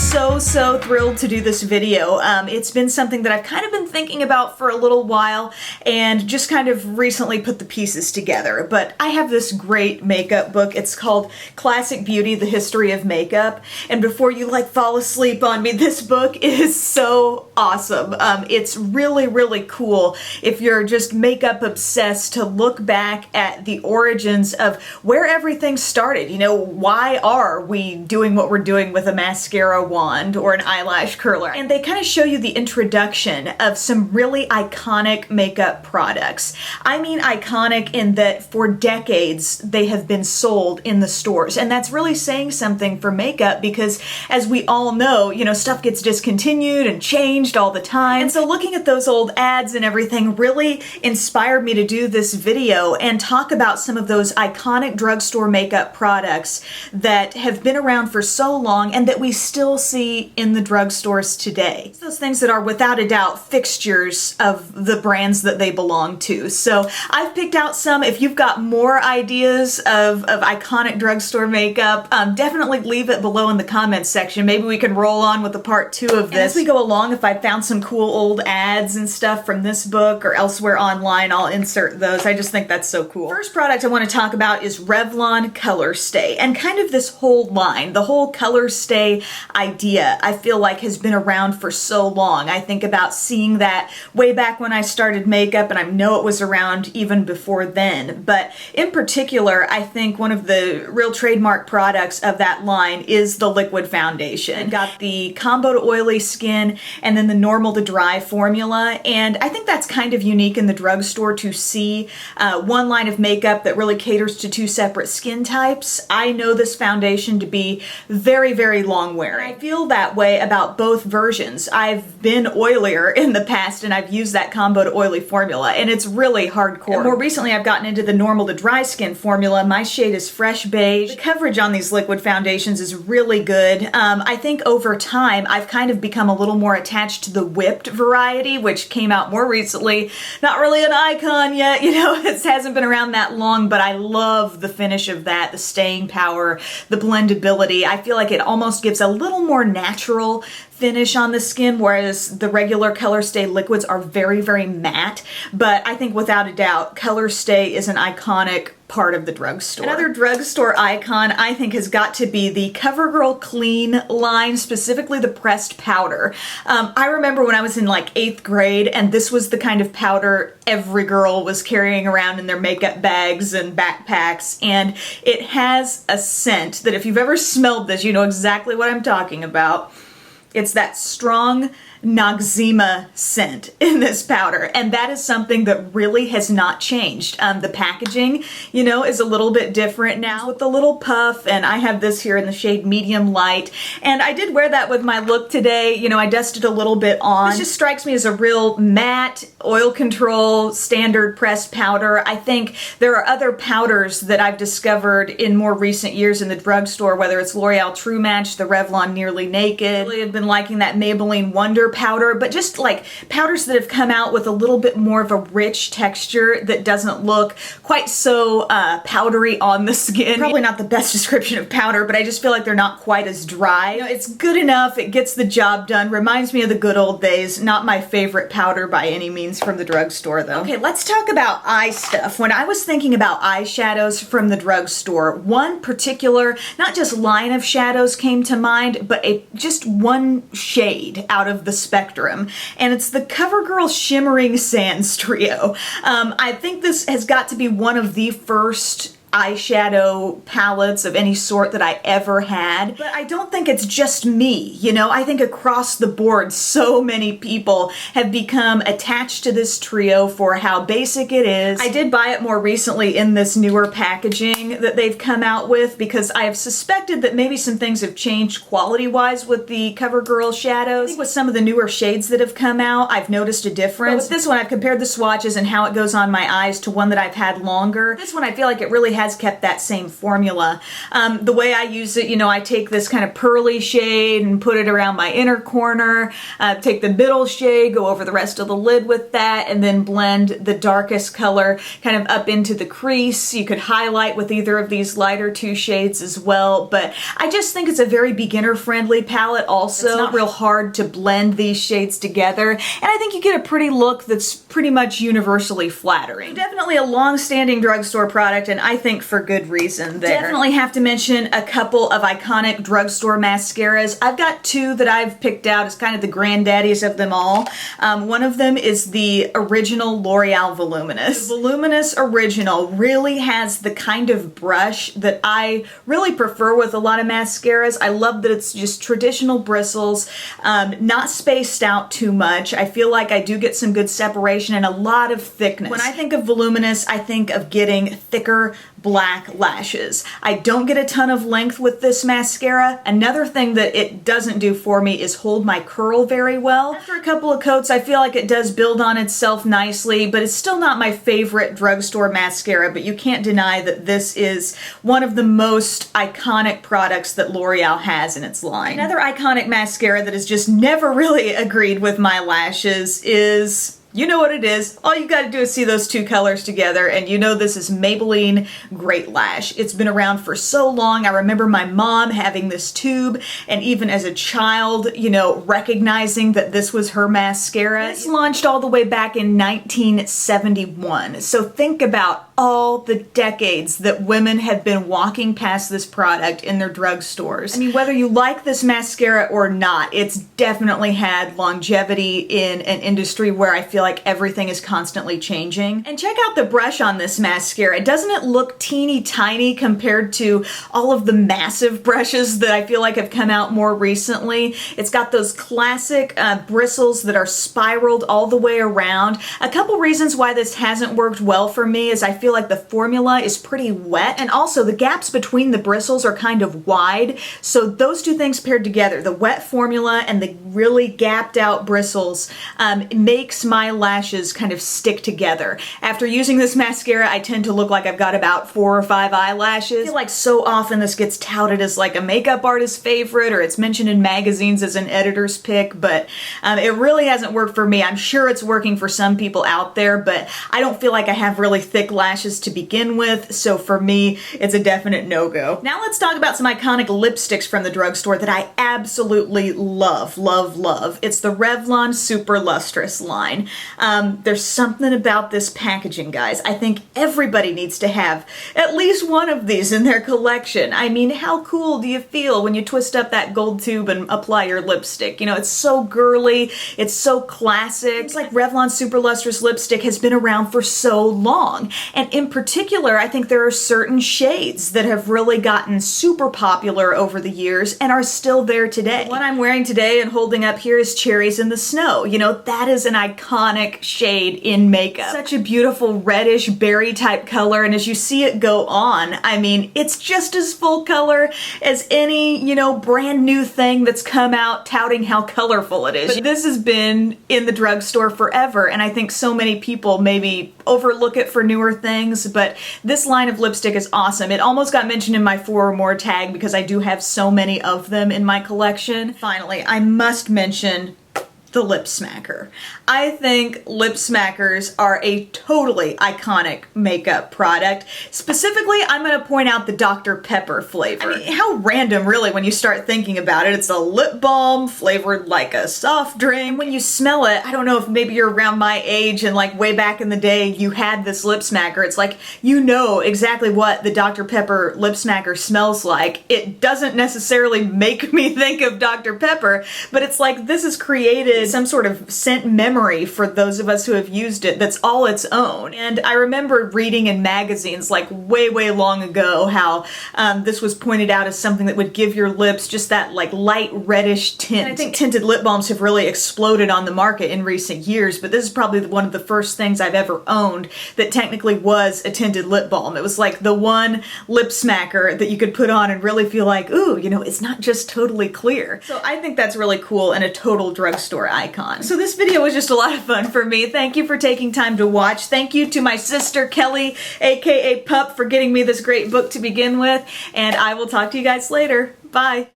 so thrilled to do this video. It's been something that I've kind of been thinking about for a little while and just kind of recently put the pieces together. But I have this great makeup book. It's called Classic Beauty, The History of Makeup. And before you like fall asleep on me, this book is so awesome. It's really cool if you're just makeup obsessed to look back at the origins of where everything started. You know, why are we doing what we're doing with a mascara wand or an eyelash curler? And they kind of show you the introduction of some really iconic makeup products. I mean iconic in that for decades they have been sold in the stores, and that's really saying something for makeup because, as we all know, you know, stuff gets discontinued and changed all the time. And so looking at those old ads and everything really inspired me to do this video and talk about some of those iconic drugstore makeup products that have been around for so long and that we still see in the drugstores today. It's those things that are without a doubt fixtures of the brands that they belong to. So I've picked out some. If you've got more ideas of iconic drugstore makeup, definitely leave it below in the comments section. Maybe we can roll on with a part 2 of this. And as we go along, if I found some cool old ads and stuff from this book or elsewhere online, I'll insert those. I just think that's so cool. First product I want to talk about is Revlon Colorstay, and kind of this whole line, the whole Colorstay idea, I feel like has been around for so long. I think about seeing that way back when I started makeup, and I know it was around even before then. But in particular, I think one of the real trademark products of that line is the liquid foundation. It got the combo to oily skin and then the normal to dry formula, and I think that's kind of unique in the drugstore to see one line of makeup that really caters to 2 separate skin types. I know this foundation to be very long wearing. I feel that way about both versions. I've been oilier in the past and I've used that combo to oily formula, and it's really hardcore. And more recently I've gotten into the normal to dry skin formula. My shade is Fresh Beige. The coverage on these liquid foundations is really good. I think over time I've kind of become a little more attached to the whipped variety, which came out more recently. Not really an icon yet, you know, it hasn't been around that long, but I love the finish of that, the staying power, the blendability. I feel like it almost gives a little more natural finish on the skin, whereas the regular Colorstay liquids are very matte. But I think without a doubt, Colorstay is an iconic part of the drugstore. Another drugstore icon I think has got to be the CoverGirl Clean line, specifically the pressed powder. I remember when I was in like 8th grade and this was the kind of powder every girl was carrying around in their makeup bags and backpacks, and it has a scent that if you've ever smelled this, you know exactly what I'm talking about. It's that strong Noxzema scent in this powder, and that is something that really has not changed. The packaging, you know, is a little bit different now with the little puff, and I have this here in the shade Medium Light, and I did wear that with my look today. You know, I dusted a little bit on. This just strikes me as a real matte, oil control, standard pressed powder. I think there are other powders that I've discovered in more recent years in the drugstore, whether it's L'Oreal True Match, the Revlon Nearly Naked. I really have been liking that Maybelline Wonder powder, but just like powders that have come out with a little bit more of a rich texture that doesn't look quite so powdery on the skin. Probably not the best description of powder, but I just feel like they're not quite as dry. You know, it's good enough, it gets the job done, reminds me of the good old days. Not my favorite powder by any means from the drugstore though. Okay, let's talk about eye stuff. When I was thinking about eyeshadows from the drugstore, one particular, not just line of shadows came to mind, but just one shade out of the spectrum, and it's the CoverGirl Shimmering Sands trio. I think this has got to be one of the first eyeshadow palettes of any sort that I ever had, but I don't think it's just me, you know. I think across the board so many people have become attached to this trio for how basic it is. I did buy it more recently in this newer packaging that they've come out with because I have suspected that maybe some things have changed quality-wise with the CoverGirl shadows. I think with some of the newer shades that have come out, I've noticed a difference. But with this one, I've compared the swatches and how it goes on my eyes to one that I've had longer. This one I feel like it really has has kept that same formula. The way I use it, you know, I take this kind of pearly shade and put it around my inner corner, take the middle shade, go over the rest of the lid with that, and then blend the darkest color kind of up into the crease. You could highlight with either of these lighter two shades as well, but I just think it's a very beginner-friendly palette also. It's not real hard to blend these shades together, and I think you get a pretty look that's pretty much universally flattering. Definitely a long-standing drugstore product, and I think for good reason there. Definitely have to mention a couple of iconic drugstore mascaras. I've got two that I've picked out as kind of the granddaddies of them all. One of them is the original L'Oreal Voluminous. The Voluminous Original really has the kind of brush that I really prefer with a lot of mascaras. I love that it's just traditional bristles, not spaced out too much. I feel like I do get some good separation and a lot of thickness. When I think of Voluminous, I think of getting thicker black lashes. I don't get a ton of length with this mascara. Another thing that it doesn't do for me is hold my curl very well. After a couple of coats, I feel like it does build on itself nicely, but it's still not my favorite drugstore mascara, but you can't deny that this is one of the most iconic products that L'Oreal has in its line. Another iconic mascara that has just never really agreed with my lashes is, you know what it is. All you gotta do is see those two colors together and you know this is Maybelline Great Lash. It's been around for so long. I remember my mom having this tube, and even as a child, you know, recognizing that this was her mascara. It's launched all the way back in 1971. So think about all the decades that women have been walking past this product in their drugstores. I mean, whether you like this mascara or not, it's definitely had longevity in an industry where I feel like everything is constantly changing. And check out the brush on this mascara. Doesn't it look teeny tiny compared to all of the massive brushes that I feel like have come out more recently? It's got those classic bristles that are spiraled all the way around. A couple reasons why this hasn't worked well for me is I feel like the formula is pretty wet, and also the gaps between the bristles are kind of wide. So those two things paired together, the wet formula and the really gapped out bristles, makes my lashes kind of stick together. After using this mascara, I tend to look like I've got about 4 or 5 eyelashes. I feel like so often this gets touted as like a makeup artist's favorite, or it's mentioned in magazines as an editor's pick, but it really hasn't worked for me. I'm sure it's working for some people out there, but I don't feel like I have really thick lashes to begin with, so for me, it's a definite no-go. Now let's talk about some iconic lipsticks from the drugstore that I absolutely love, love, love. It's the Revlon Super Lustrous line. There's something about this packaging, guys. I think everybody needs to have at least one of these in their collection. I mean, how cool do you feel when you twist up that gold tube and apply your lipstick? You know, it's so girly, it's so classic. It's like Revlon Super Lustrous lipstick has been around for so long, and in particular, I think there are certain shades that have really gotten super popular over the years and are still there today. The one I'm wearing today and holding up here is Cherries in the Snow. You know, that is an iconic shade in makeup. Such a beautiful reddish berry type color, and as you see it go on, I mean, it's just as full color as any, you know, brand new thing that's come out touting how colorful it is. But this has been in the drugstore forever, and I think so many people maybe overlook it for newer things, but this line of lipstick is awesome. It almost got mentioned in my 4 or more tag because I do have so many of them in my collection. Finally, I must mention the Lip Smacker. I think lip smackers are a totally iconic makeup product. Specifically, I'm going to point out the Dr. Pepper flavor. I mean, how random really when you start thinking about it. It's a lip balm flavored like a soft drink. When you smell it, I don't know if maybe you're around my age and like way back in the day you had this lip smacker. It's like, you know exactly what the Dr. Pepper lip smacker smells like. It doesn't necessarily make me think of Dr. Pepper, but it's like this has created some sort of scent memory for those of us who have used it that's all its own. And I remember reading in magazines like way long ago how this was pointed out as something that would give your lips just that like light reddish tint. And I think tinted lip balms have really exploded on the market in recent years, but this is probably one of the first things I've ever owned that technically was a tinted lip balm. It was like the one lip smacker that you could put on and really feel like, ooh, you know, it's not just totally clear. So I think that's really cool and a total drugstore flower icon. So this video was just a lot of fun for me. Thank you for taking time to watch. Thank you to my sister Kelly, aka Pup, for getting me this great book to begin with, and I will talk to you guys later. Bye.